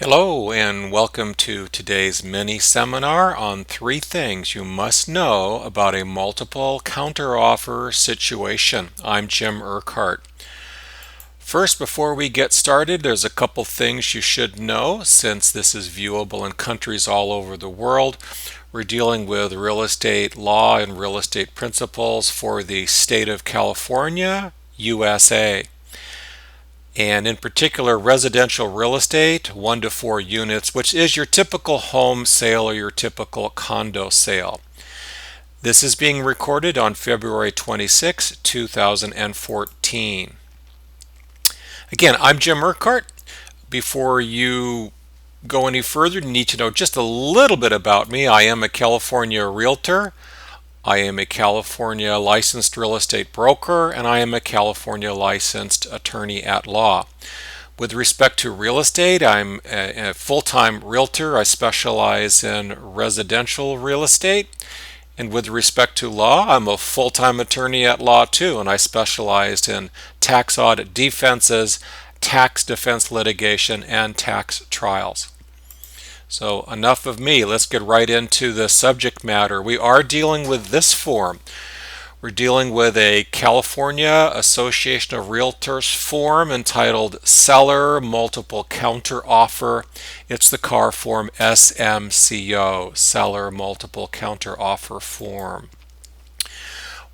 Hello and welcome to today's mini seminar on 3 things you must know about a multiple counteroffer situation. I'm Jim Urquhart. First, before we get started, there's a couple things you should know since this is viewable in countries all over the world. We're dealing with real estate law and real estate principles for the state of California, USA. And in particular, residential real estate, 1 to 4 units, which is your typical home sale or your typical condo sale. This is being recorded on February 26, 2014. Again, I'm Jim Urquhart. Before you go any further, you need to know just a little bit about me. I am a California realtor. I am a California licensed real estate broker, and I am a California licensed attorney at law. With respect to real estate, I'm a full-time realtor. I specialize in residential real estate. And with respect to law, I'm a full-time attorney at law too, and I specialized in tax audit defenses, tax defense litigation, and tax trials. So enough of me. Let's get right into the subject matter. We are dealing with this form. We're dealing with a California Association of Realtors form entitled Seller Multiple Counteroffer. It's the CAR form SMCO, Seller Multiple Counteroffer form.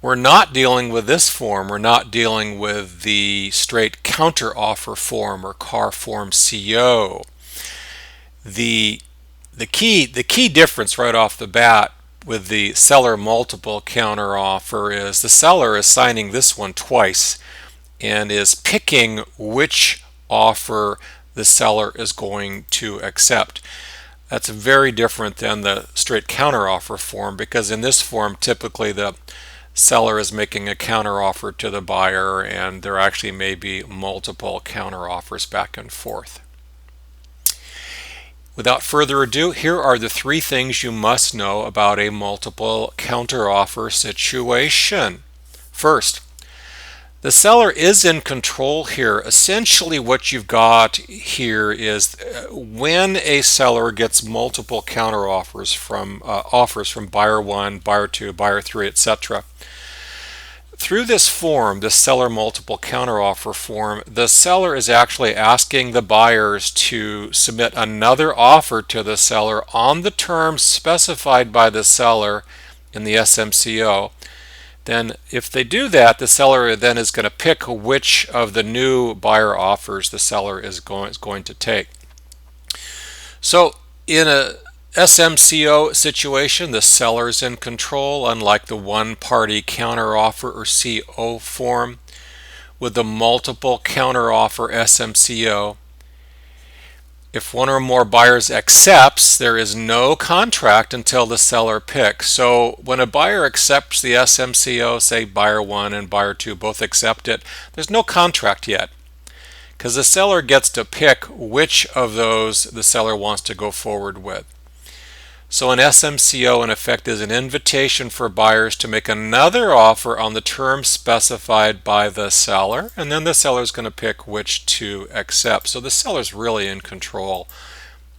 We're not dealing with this form. We're not dealing with the straight counteroffer form or CAR form CO. The key difference right off the bat with the seller multiple counteroffer is the seller is signing this one twice and is picking which offer the seller is going to accept. That's very different than the straight counteroffer form, because in this form typically the seller is making a counteroffer to the buyer and there actually may be multiple counteroffers back and forth. Without further ado, here are the 3 things you must know about a multiple counteroffer situation. First, the seller is in control here. Essentially what you've got here is when a seller gets multiple counteroffers from offers from buyer 1, buyer 2, buyer 3, etc. Through this form, the seller multiple counteroffer form, the seller is actually asking the buyers to submit another offer to the seller on the terms specified by the seller in the SMCO. Then if they do that, the seller then is going to pick which of the new buyer offers the seller is going to take. So in a SMCO situation, the seller is in control, unlike the one-party counteroffer or CO form. With the multiple counteroffer SMCO, if one or more buyers accepts, there is no contract until the seller picks. So when a buyer accepts the SMCO, say buyer 1 and buyer 2 both accept it, there's no contract yet, because the seller gets to pick which of those the seller wants to go forward with. So an SMCO in effect is an invitation for buyers to make another offer on the terms specified by the seller, and then the seller is going to pick which to accept. So the seller is really in control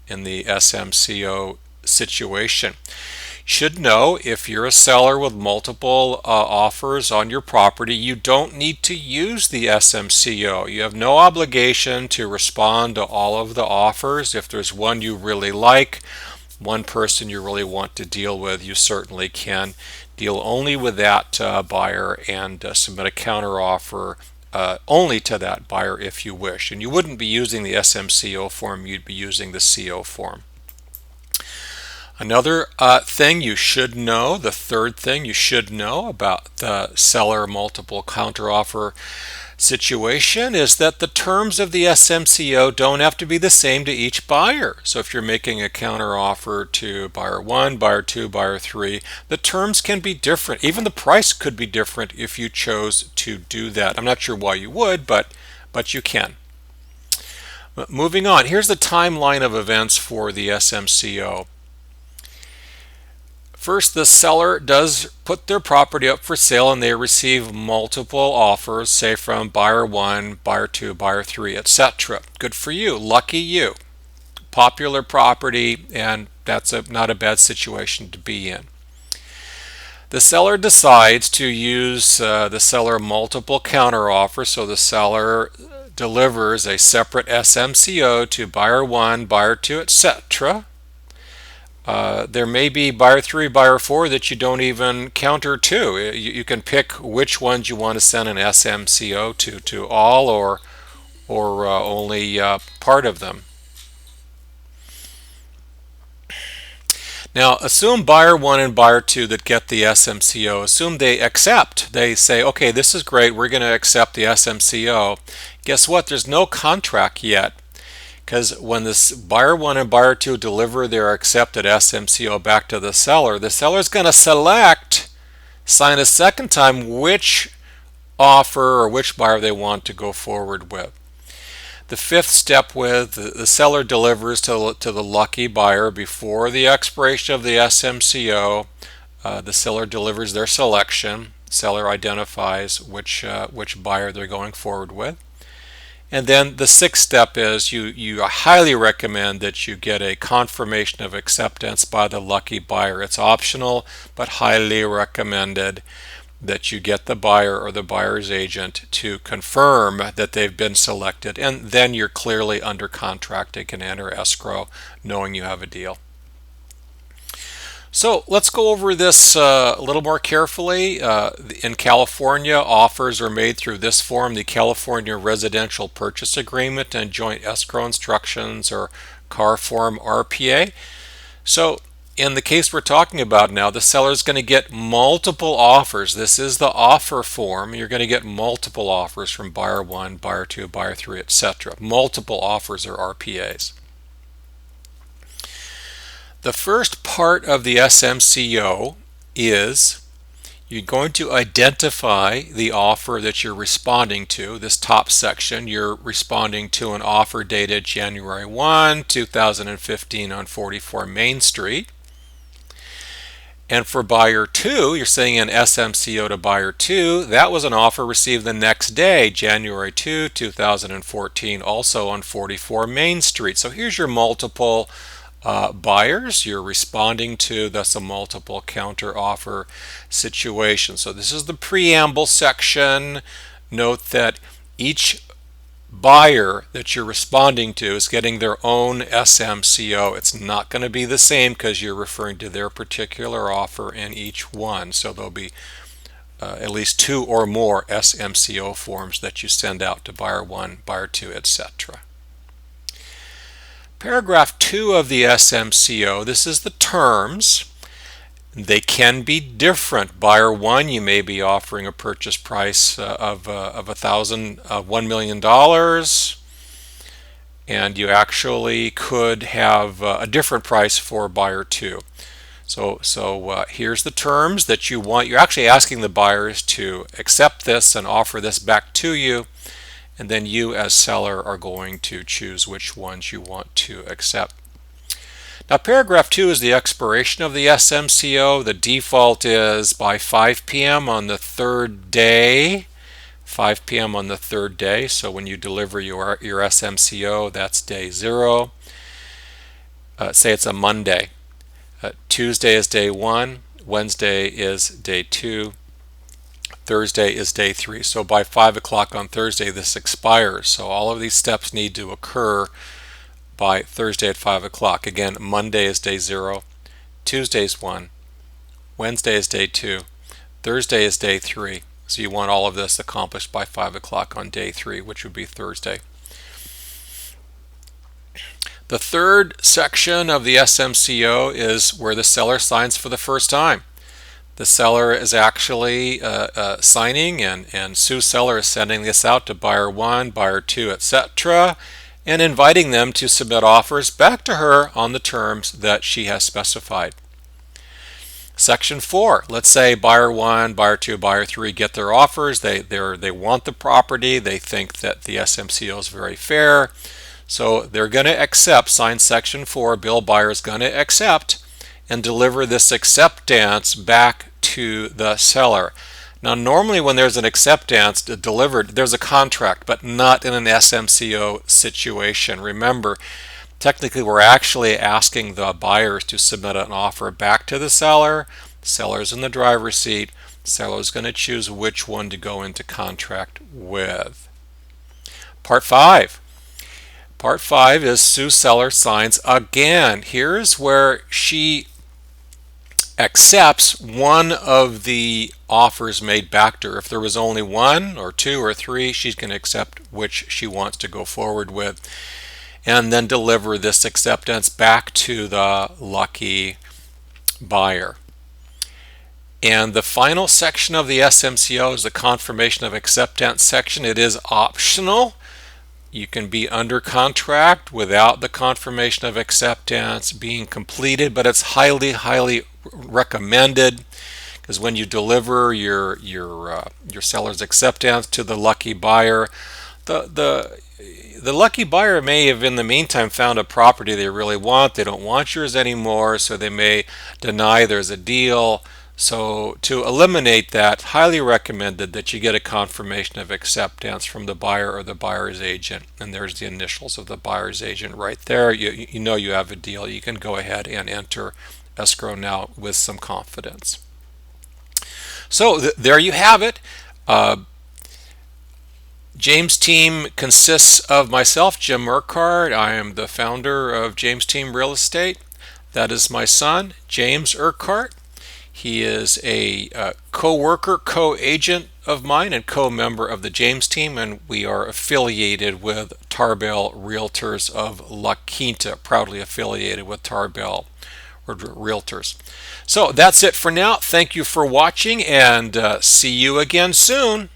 in the SMCO situation. You should know, if you're a seller with multiple offers on your property, you don't need to use the SMCO. You have no obligation to respond to all of the offers. If there's one you really like, one person you really want to deal with, you certainly can deal only with that buyer and submit a counteroffer only to that buyer if you wish. And you wouldn't be using the SMCO form, you'd be using the CO form. Another thing you should know, the third thing you should know about the seller multiple counteroffer situation, is that the terms of the SMCO don't have to be the same to each buyer. So if you're making a counteroffer to buyer 1, buyer 2, buyer 3, the terms can be different. Even the price could be different if you chose to do that. I'm not sure why you would, but you can. But moving on, here's the timeline of events for the SMCO. First, the seller does put their property up for sale and they receive multiple offers, say from buyer 1, buyer 2, buyer 3, etc. Good for you. Lucky you. popular property, and that's not a bad situation to be in. The seller decides to use the seller multiple counteroffers, so the seller delivers a separate SMCO to buyer 1, buyer 2, etc. There may be buyer 3, buyer 4 that you don't even counter to. You can pick which ones you want to send an SMCO to all or only part of them. Now, assume buyer 1 and buyer 2 that get the SMCO, assume they accept. They say, okay, this is great, we're going to accept the SMCO. Guess what? There's no contract yet, because when this buyer 1 and buyer 2 deliver their accepted SMCO back to the seller is going to select, sign a second time, which offer or which buyer they want to go forward with. The fifth step with the seller delivers to the lucky buyer before the expiration of the SMCO. The seller delivers their selection. Seller identifies which buyer they're going forward with. And then the sixth step is you highly recommend that you get a confirmation of acceptance by the lucky buyer. It's optional, but highly recommended that you get the buyer or the buyer's agent to confirm that they've been selected, and then you're clearly under contract. They can enter escrow knowing you have a deal. So let's go over this a little more carefully. In California, offers are made through this form, the California Residential Purchase Agreement and Joint Escrow Instructions, or CAR Form RPA. So in the case we're talking about now, the seller is going to get multiple offers. This is the offer form. You're going to get multiple offers from buyer 1, buyer 2, buyer 3, etc. Multiple offers are RPAs. The first part of the SMCO is you're going to identify the offer that you're responding to. This top section, you're responding to an offer dated January 1, 2015 on 44 Main Street. And for buyer 2, you're sending an SMCO to buyer 2. That was an offer received the next day, January 2, 2014, also on 44 Main Street. So here's your multiple buyers you're responding to. That's a multiple counter offer situation. So this is the preamble section. Note that each buyer that you're responding to is getting their own SMCO. It's not going to be the same because you're referring to their particular offer in each one. So there'll be at least 2 or more SMCO forms that you send out to buyer 1, buyer 2, etc. Paragraph 2 of the SMCO, this is the terms. They can be different. Buyer 1, you may be offering a purchase price of $1 million, and you actually could have a different price for buyer 2. So here's the terms that you want. You're actually asking the buyers to accept this and offer this back to you, and then you as seller are going to choose which ones you want to accept. Now, paragraph 2 is the expiration of the SMCO. The default is by 5 p.m. on the third day. 5 p.m. on the third day. So when you deliver your SMCO, that's day 0. Say it's a Monday. Tuesday is day 1. Wednesday is day 2. Thursday is day 3. So by 5 o'clock on Thursday, this expires. So all of these steps need to occur by Thursday at 5 o'clock. Again, Monday is day 0, Tuesday is 1, Wednesday is day 2, Thursday is day 3. So you want all of this accomplished by 5 o'clock on day 3, which would be Thursday. The third section of the SMCO is where the seller signs for the first time. The seller is actually signing, and Sue Seller is sending this out to buyer 1, buyer 2, etc., and inviting them to submit offers back to her on the terms that she has specified. Section 4, let's say buyer 1, buyer 2, buyer 3 get their offers. They want the property. They think that the SMCO is very fair. So they're going to accept, sign section 4, bill buyer is going to accept and deliver this acceptance back to the seller. Now, normally when there's an acceptance delivered, there's a contract, but not in an SMCO situation. Remember, Technically, we're actually asking the buyers to submit an offer back to the seller. The seller's in the driver's seat. The seller's going to choose which one to go into contract with. Part 5. Part 5 is Sue Seller signs again. Here's where she accepts one of the offers made back to her. If there was only one or two or three, she's going to accept which she wants to go forward with, and then deliver this acceptance back to the lucky buyer. And the final section of the SMCO is the confirmation of acceptance section. It is optional. You can be under contract without the confirmation of acceptance being completed, but it's highly recommended, because when you deliver your seller's acceptance to the lucky buyer, the lucky buyer may have in the meantime found a property they really want. They don't want yours anymore, so they may deny there's a deal. So to eliminate that, highly recommended that you get a confirmation of acceptance from the buyer or the buyer's agent. And there's the initials of the buyer's agent right there. You know you have a deal. You can go ahead and enter escrow now with some confidence. So there you have it. James Team consists of myself, Jim Urquhart. I am the founder of James Team Real Estate. That is my son, James Urquhart. He is a co-worker, co-agent of mine, and co-member of the James Team, and we are affiliated with Tarbell Realtors of La Quinta, proudly affiliated with Tarbell Realtors. So that's it for now. Thank you for watching, and see you again soon.